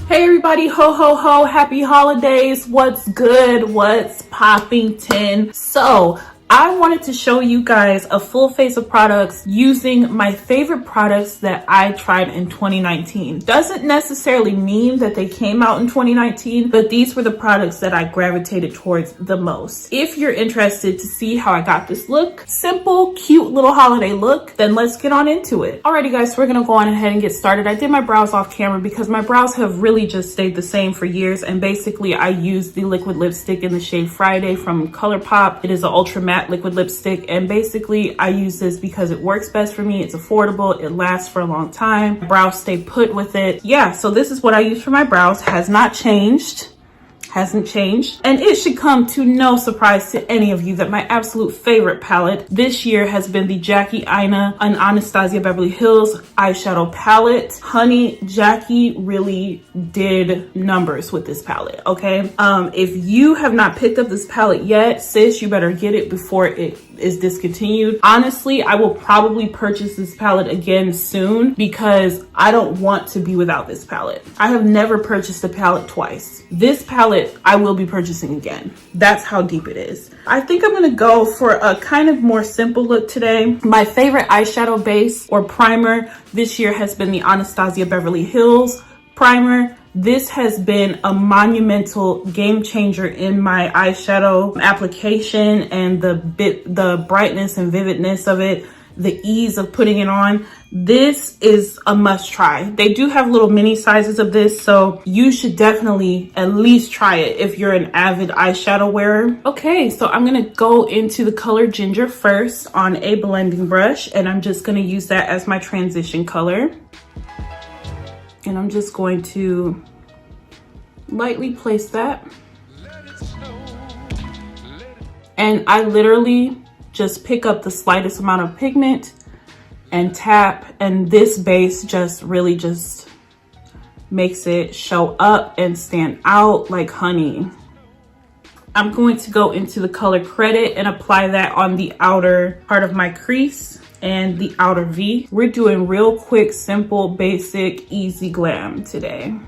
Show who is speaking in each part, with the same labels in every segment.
Speaker 1: Hey everybody, ho ho ho, happy holidays. What's good? What's popping tin? So I wanted to show you guys a full face of products using my favorite products that I tried in 2019. Doesn't necessarily mean that they came out in 2019, but these were the products that I gravitated towards the most. If you're interested to see how I got this look, simple, cute little holiday look, then let's get on into it. Alrighty guys, so we're gonna go on ahead and get started. I did my brows off camera because my brows have really just stayed the same for years, and basically I used the liquid lipstick in the shade Friday from ColourPop. It is an ultra matte liquid lipstick, and basically I use this because it works best for me. It's affordable, it lasts for a long time, brows stay put with it. Yeah, so this is what I use for my brows. Has not changed, hasn't changed, and it should come to no surprise to any of you that my absolute favorite palette this year has been the Jackie Aina and Anastasia Beverly Hills eyeshadow palette. Honey, Jackie really did numbers with this palette, okay? If you have not picked up this palette yet, sis, you better get it before it is discontinued. Honestly, I will probably purchase this palette again soon because I don't want to be without this palette. I have never purchased a palette twice. This palette I will be purchasing again. That's how deep it is. I think I'm gonna go for a kind of more simple look today. My favorite eyeshadow base or primer this year has been the Anastasia Beverly Hills primer. This has been a monumental game changer in my eyeshadow application and the brightness and vividness of it, the ease of putting it on. This is a must try. They do have little mini sizes of this, so you should definitely at least try it if you're an avid eyeshadow wearer. Okay, so I'm gonna go into the color Ginger first on a blending brush, and I'm just gonna use that as my transition color. And I'm just going to lightly place that. And I literally just pick up the slightest amount of pigment and tap, and this base just really just makes it show up and stand out like honey. I'm going to go into the color Credit and apply that on the outer part of my crease and the outer V. We're doing real quick, simple, basic, easy glam today.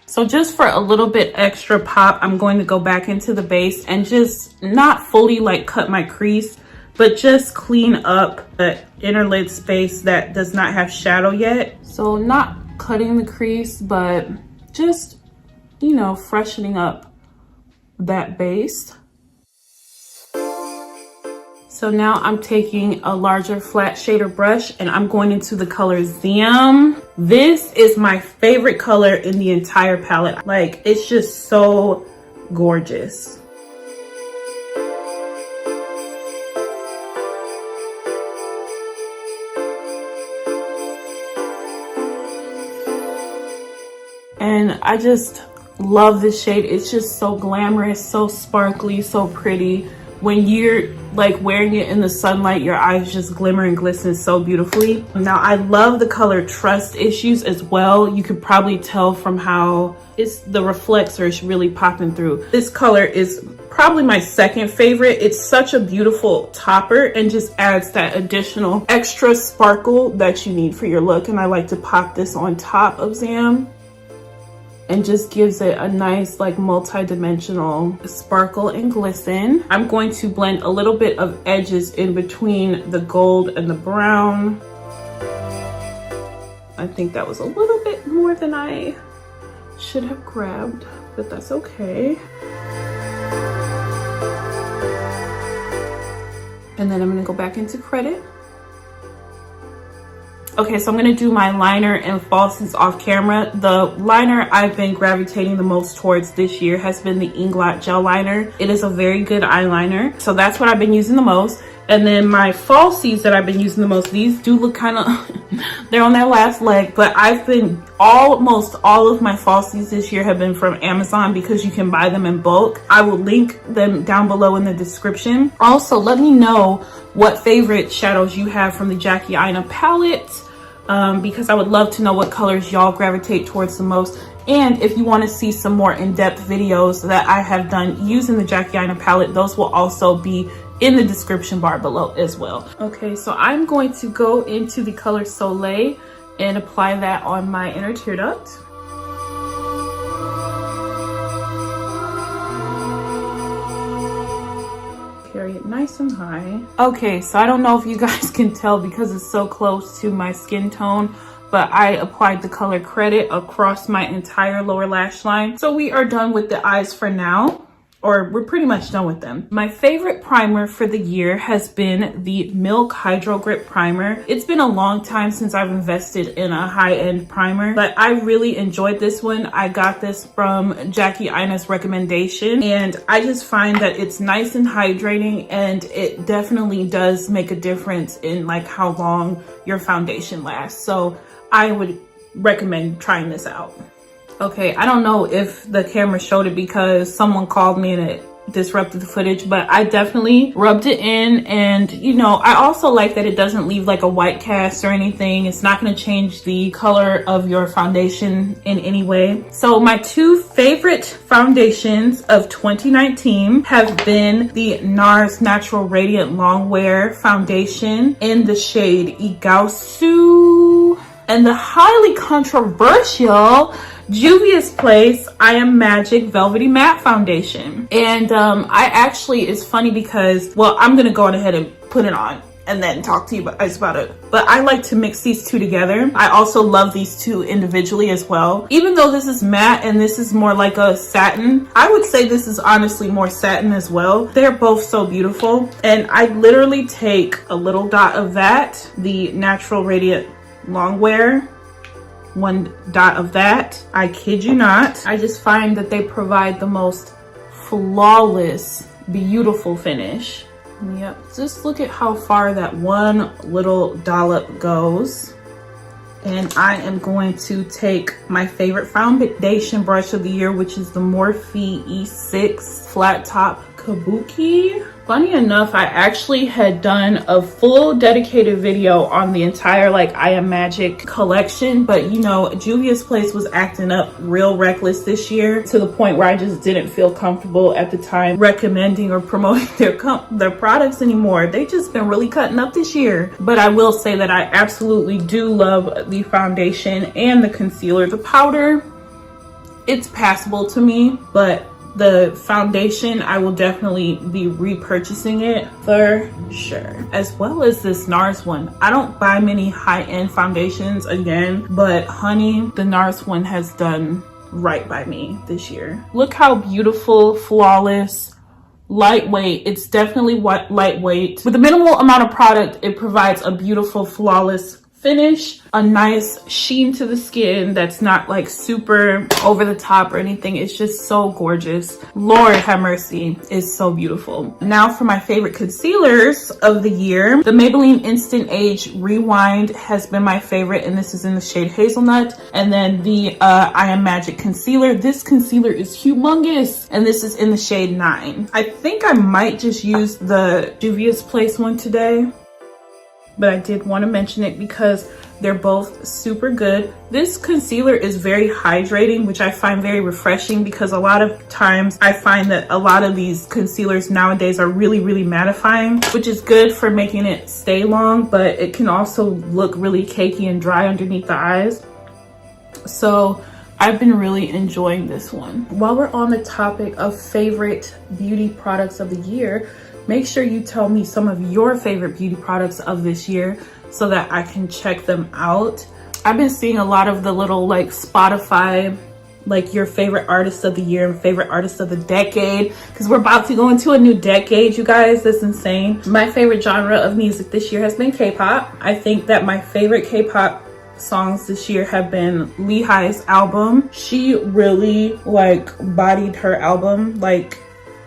Speaker 1: So just for a little bit extra pop, I'm going to go back into the base and just not fully like cut my crease, but just clean up the inner lid space that does not have shadow yet. So not cutting the crease, but just, you know, freshening up that base. So now I'm taking a larger flat shader brush and I'm going into the color Zam. This is my favorite color in the entire palette. Like, it's just so gorgeous. And I just love this shade. It's just so glamorous, so sparkly, so pretty. When you're like wearing it in the sunlight, your eyes just glimmer and glisten so beautifully. Now I love the color Trust Issues as well. You could probably tell from how the reflector is really popping through. This color is probably my second favorite. It's such a beautiful topper and just adds that additional extra sparkle that you need for your look. And I like to pop this on top of Zam, and just gives it a nice like multi-dimensional sparkle and glisten. I'm going to blend a little bit of edges in between the gold and the brown. I think that was a little bit more than I should have grabbed, but that's okay. And then I'm gonna go back into Credit. Okay, so I'm gonna do my liner and falsies off camera. The liner I've been gravitating the most towards this year has been the Inglot gel liner. It is a very good eyeliner, so that's what I've been using the most. And then my falsies that I've been using the most, these do look kind of, they're on their last leg, but I've been, almost all of my falsies this year have been from Amazon because you can buy them in bulk. I will link them down below in the description. Also, let me know what favorite shadows you have from the Jackie Aina palette, because I would love to know what colors y'all gravitate towards the most. And if you want to see some more in-depth videos that I have done using the Jackie Aina palette, those will also be in the description bar below as well. Okay, so I'm going to go into the color Soleil and apply that on my inner tear duct. Carry it nice and high. Okay, so I don't know if you guys can tell because it's so close to my skin tone, but I applied the color Credit across my entire lower lash line. So we are done with the eyes for now, or we're pretty much done with them. My favorite primer for the year has been the Milk Hydro Grip Primer. It's been a long time since I've invested in a high-end primer, but I really enjoyed this one. I got this from Jackie Aina's recommendation, and I just find that it's nice and hydrating, and it definitely does make a difference in like how long your foundation lasts. So I would recommend trying this out. Okay, I don't know if the camera showed it because someone called me and it disrupted the footage, but I definitely rubbed it in, and you know, I also like that it doesn't leave like a white cast or anything. It's not going to change the color of your foundation in any way. So my two favorite foundations of 2019 have been the Nars Natural Radiant Longwear Foundation in the shade Igausu, and the highly controversial Juvia's Place I Am Magic Velvety Matte Foundation. And I actually, it's funny because, well, I'm gonna go on ahead and put it on and then talk to you guys about it. But I like to mix these two together. I also love these two individually as well. Even though this is matte and this is more like a satin, I would say this is honestly more satin as well. They're both so beautiful. And I literally take a little dot of that, the Natural Radiant Longwear, one dot of that. I kid you not. I just find that they provide the most flawless, beautiful finish. Yep, just look at how far that one little dollop goes. And I am going to take my favorite foundation brush of the year, which is the Morphe E6 Flat Top Kabuki. Funny enough, I actually had done a full dedicated video on the entire like I Am Magic collection, but you know, Juvia's Place was acting up real reckless this year to the point where I just didn't feel comfortable at the time recommending or promoting their products anymore. They just been really cutting up this year. But I will say that I absolutely do love the foundation and the concealer. The powder, it's passable to me, but the foundation, I will definitely be repurchasing it for sure. As well as this Nars one. I don't buy many high-end foundations again, but honey, the Nars one has done right by me this year. Look how beautiful, flawless, lightweight. It's definitely lightweight. With a minimal amount of product, it provides a beautiful, flawless finish, a nice sheen to the skin that's not like super over the top or anything. It's just so gorgeous. Lord have mercy, it's so beautiful. Now for my favorite concealers of the year, the Maybelline Instant Age Rewind has been my favorite, and this is in the shade Hazelnut. And then the I Am Magic concealer. This concealer is humongous, and this is in the shade 9. I think I might just use the Juvia's Place one today, but I did want to mention it because they're both super good. This concealer is very hydrating, which I find very refreshing because a lot of times I find that a lot of these concealers nowadays are really, really mattifying, which is good for making it stay long, but it can also look really cakey and dry underneath the eyes. So I've been really enjoying this one. While we're on the topic of favorite beauty products of the year, make sure you tell me some of your favorite beauty products of this year so that I can check them out. I've been seeing a lot of the little like Spotify, like your favorite artist of the year and favorite artist of the decade, because we're about to go into a new decade, you guys. That's insane. My favorite genre of music this year has been K-pop. I think that my favorite K-pop songs this year have been Leehi's album. She really like bodied her album like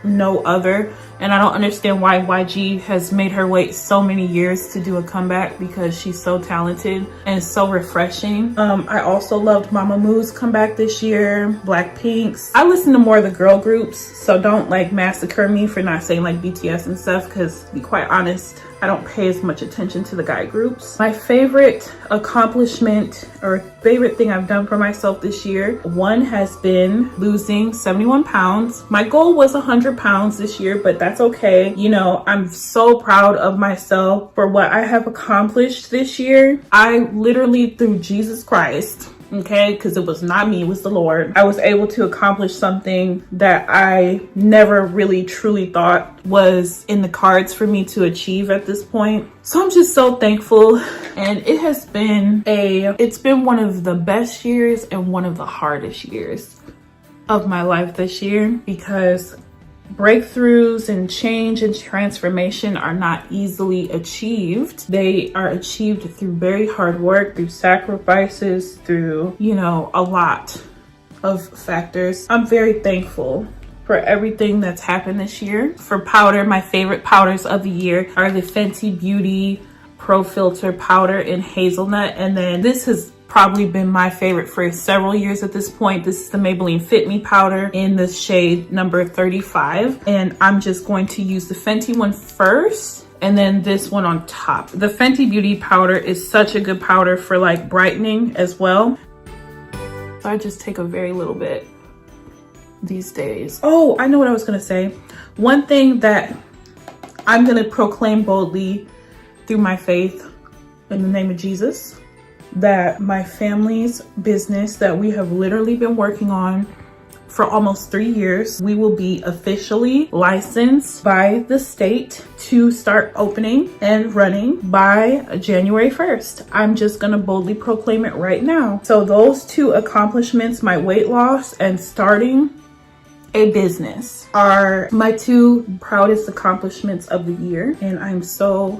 Speaker 1: no other, and I don't understand why YG has made her wait so many years to do a comeback, because she's so talented and so refreshing. I also loved Mamamoo's comeback this year, Blackpink's. I listen to more of the girl groups, so don't like massacre me for not saying like BTS and stuff, because to be quite honest, I don't pay as much attention to the guy groups. My favorite accomplishment or favorite thing I've done for myself this year, one has been losing 71 pounds. My goal was 100 pounds this year, but that's okay. You know, I'm so proud of myself for what I have accomplished this year. I literally, through Jesus Christ, okay, because it was not me, it was the Lord, I was able to accomplish something that I never really truly thought was in the cards for me to achieve at this point. So I'm just so thankful, and it has been it's been one of the best years and one of the hardest years of my life this year, because breakthroughs and change and transformation are not easily achieved. They are achieved through very hard work, through sacrifices, through, you know, a lot of factors. I'm very thankful for everything that's happened this year. For powder, my favorite powders of the year are the Fenty Beauty Pro Filter powder in hazelnut, and then this has probably been my favorite for several years at this point. This is the Maybelline Fit Me powder in the shade number 35, and I'm just going to use the Fenty one first and then this one on top. The Fenty Beauty powder is such a good powder for like brightening as well. So I just take a very little bit these days. Oh, I know what I was gonna say. One thing that I'm gonna proclaim boldly through my faith in the name of Jesus, that my family's business that we have literally been working on for almost 3 years, we will be officially licensed by the state to start opening and running by January 1st. I'm just gonna boldly proclaim it right now. So those two accomplishments, my weight loss and starting a business, are my two proudest accomplishments of the year, and I'm so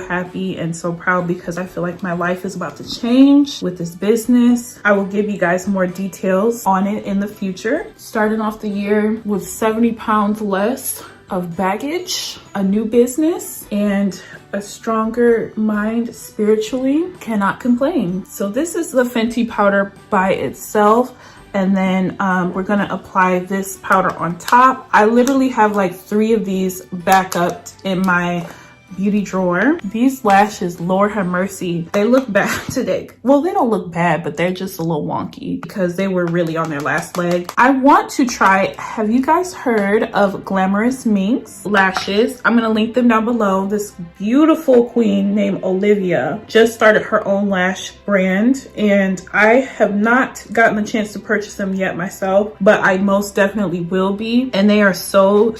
Speaker 1: happy and so proud, because I feel like my life is about to change with this business. I will give you guys more details on it in the future. Starting off the year with 70 pounds less of baggage, a new business, and a stronger mind spiritually, cannot complain. So this is the Fenty powder by itself. And then we're gonna apply this powder on top. I literally have like 3 of these backup in my beauty drawer. These lashes, Lord have mercy, they look bad today. Well, they don't look bad, but they're just a little wonky because they were really on their last leg. I want to try, have you guys heard of Glamorous Minx lashes? I'm gonna link them down below. This beautiful queen named Olivia just started her own lash brand, and I have not gotten the chance to purchase them yet myself, but I most definitely will be. And they are so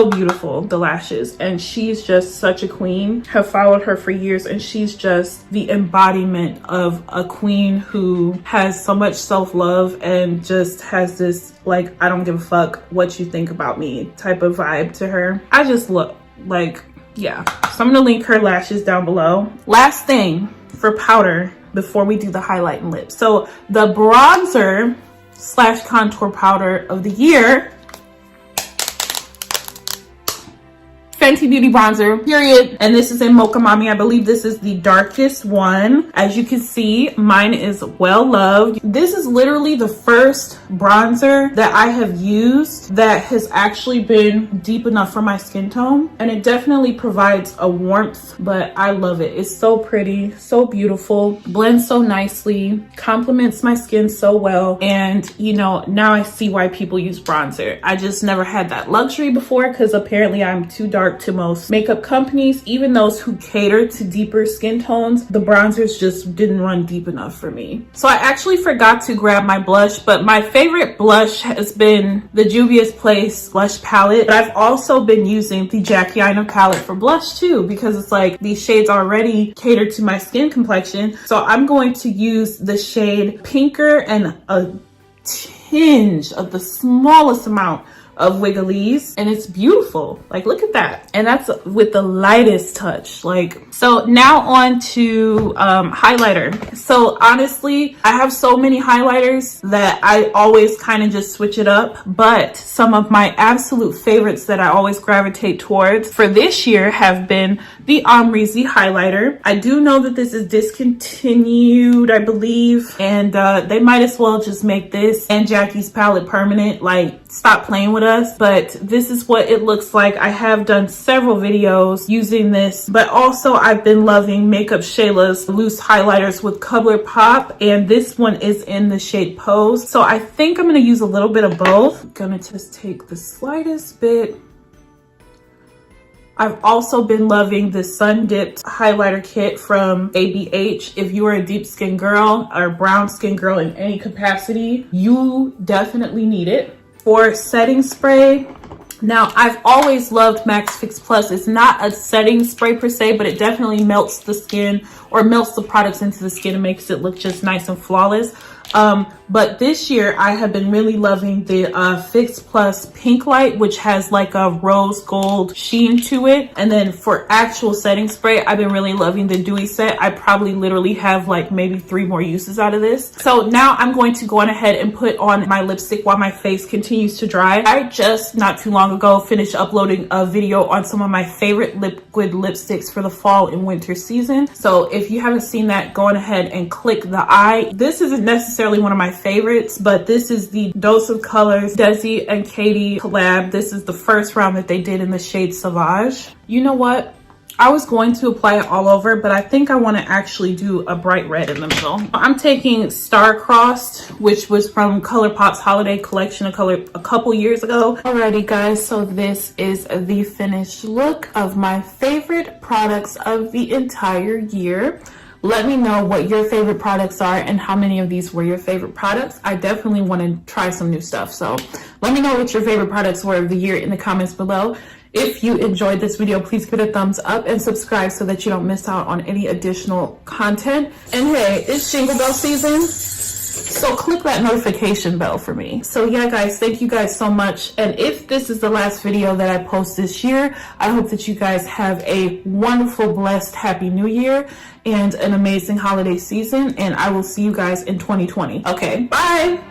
Speaker 1: beautiful, the lashes, and she's just such a queen. Have followed her for years, and she's just the embodiment of a queen who has so much self-love and just has this like, I don't give a fuck what you think about me type of vibe to her. I just look like, yeah. So I'm gonna link her lashes down below. Last thing for powder before we do the highlight and lips. So the bronzer slash contour powder of the year, Fenty Beauty bronzer, period. And this is in Mocha Mami. I believe this is the darkest one. As you can see, mine is well loved. This is literally the first bronzer that I have used that has actually been deep enough for my skin tone. And it definitely provides a warmth, but I love it. It's so pretty, so beautiful, blends so nicely, complements my skin so well. And you know, now I see why people use bronzer. I just never had that luxury before, because apparently I'm too dark to most makeup companies, even those who cater to deeper skin tones. The bronzers just didn't run deep enough for me. So I actually forgot to grab my blush, but my favorite blush has been the Juvia's Place blush palette. But I've also been using the Jackie Aina palette for blush too, because it's like these shades already cater to my skin complexion. So I'm going to use the shade Pinker and a tinge of the smallest amount of Wigglies, and it's beautiful. Like, look at that. And that's with the lightest touch. Like, so now on to highlighter. So honestly, I have so many highlighters that I always kind of just switch it up, but some of my absolute favorites that I always gravitate towards for this year have been the Ombre Z highlighter. I do know that this is discontinued, I believe, and they might as well just make this and Jackie's palette permanent. Like, stop playing with us, but this is what it looks like. I have done several videos using this, but also I've been loving Makeup Shayla's loose highlighters with Color Pop, and this one is in the shade Pose. So I think I'm going to use a little bit of both. I'm going to just take the slightest bit. I've also been loving the Sun Dipped highlighter kit from ABH. If you are a deep skin girl or brown skin girl in any capacity, you definitely need it. For setting spray, now I've always loved Max Fix Plus. It's not a setting spray per se, but it definitely melts the skin or melts the products into the skin and makes it look just nice and flawless. But this year I have been really loving the Fix Plus Pink Light, which has like a rose gold sheen to it. And then for actual setting spray, I've been really loving the Dewy Set. I probably literally have like maybe 3 more uses out of this. So now I'm going to go on ahead and put on my lipstick while my face continues to dry. I just not too long ago finished uploading a video on some of my favorite liquid lipsticks for the fall and winter season. So if you haven't seen that, go on ahead and click the eye. This isn't necessarily one of my favorites, but this is the Dose of Colors Desi and Katie collab. This is the first round that they did in the shade Sauvage. You know what? I was going to apply it all over, but I think I want to actually do a bright red in the middle. I'm taking Star-Crossed, which was from ColourPop's holiday collection a couple years ago. Alrighty guys, so this is the finished look of my favorite products of the entire year. Let me know what your favorite products are and how many of these were your favorite products. I definitely want to try some new stuff. So let me know what your favorite products were of the year in the comments below. If you enjoyed this video, please give it a thumbs up and subscribe so that you don't miss out on any additional content. And hey, it's Jingle Bell season, so click that notification bell for me. So yeah guys, thank you guys so much. And if this is the last video that I post this year, I hope that you guys have a wonderful, blessed, happy new year and an amazing holiday season. And I will see you guys in 2020. Okay, bye.